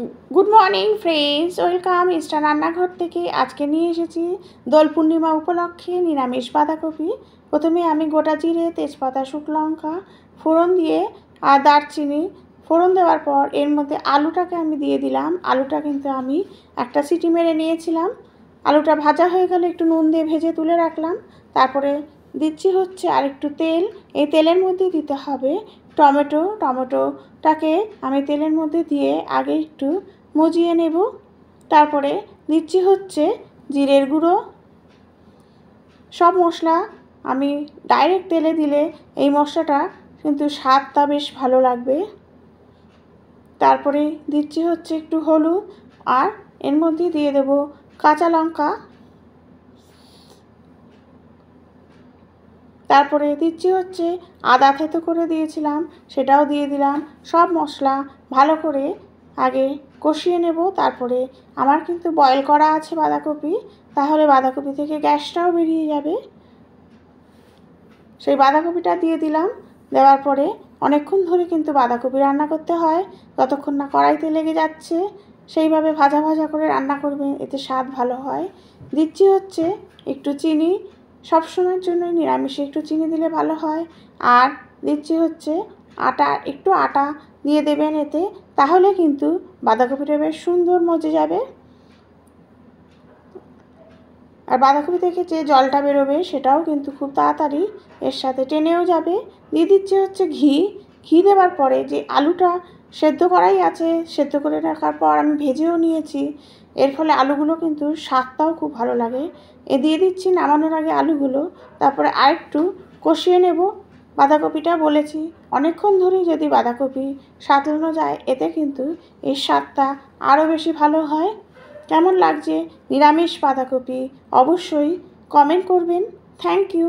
Good morning friends welcome star Rannaghar থেকে আজকে নিয়ে এসেছি দোল পূর্ণিমা উপলক্ষে নিরামিষ বাঁধাকপি। প্রথমে আমি গোটা জিরে তেজপাতা শুকনো লঙ্কা ফোড়ন দিয়ে আর দারচিনি ফোড়ন দেওয়ার পর এর মধ্যে আলুটাকে আমি দিয়ে দিলাম। আলুটা কিন্তু আমি একটা সিটি মেরে নিয়েছিলাম। আলুটা ভাজা হয়ে গেলে একটু নুন দিয়ে ভেজে তুলে রাখলাম। তারপরে দিচ্ছি হচ্ছে আর একটু তেল। এই তেলের মধ্যে দিতে হবে টমেটোটাকে আমি তেলের মধ্যে দিয়ে আগে একটু মজিয়ে নেব। তারপরে দিচ্ছি হচ্ছে জিরের গুঁড়ো। সব মশলা আমি ডাইরেক্ট তেলে দিলে এই মশলাটা কিন্তু স্বাদটা বেশ ভালো লাগবে। তারপরে দিচ্ছি হচ্ছে একটু হলুদ আর এর মধ্যে দিয়ে দেব কাঁচা লঙ্কা। তারপরে দিচ্ছি হচ্ছে আদা থেতো করে দিয়েছিলাম, সেটাও দিয়ে দিলাম। সব মশলা ভালো করে আগে কষিয়ে নেব। তারপরে আমার কিন্তু বয়েল করা আছে বাঁধাকপি, তাহলে বাঁধাকপি থেকে গ্যাসটাও বেরিয়ে যাবে। সেই বাঁধাকপিটা দিয়ে দিলাম। দেওয়ার পরে অনেকক্ষণ ধরে কিন্তু বাঁধাকপি রান্না করতে হয়, ততক্ষণ না কড়াইতে লেগে যাচ্ছে। সেইভাবে ভাজা ভাজা করে রান্না করবেন, এতে স্বাদ ভালো হয়। দিচ্ছি হচ্ছে একটু চিনি, সবসময়ের জন্য নিরামিষে একটু চিনি দিলে ভালো হয়। আর দিচ্ছি হচ্ছে একটু আটা দিয়ে দেবেন এতে, তাহলে কিন্তু বাঁধাকপিটা বেশ সুন্দর মজে যাবে। আর বাঁধাকপি থেকে যে জলটা বেরোবে সেটাও কিন্তু খুব তাড়াতাড়ি এর সাথে টেনেও যাবে। দিয়ে দিচ্ছি হচ্ছে ঘি দেওয়ার পরে যে আলুটা সেদ্ধ করাই আছে, সেদ্ধ করে রাখার পর আমি ভেজেও নিয়েছি, এর ফলে আলুগুলো কিন্তু স্বাদটাও খুব ভালো লাগে। দিয়ে দিচ্ছি নামানোর আগে আলুগুলো। তারপরে আরেকটু কষিয়ে নেব। বাঁধাকপিটা বলেছি অনেকক্ষণ ধরেই যদি বাঁধাকপি সাঁতলানো যায়, এতে কিন্তু এর স্বাদটা আরও বেশি ভালো হয়। কেমন লাগছে নিরামিষ বাঁধাকপি অবশ্যই কমেন্ট করবেন। Thank you.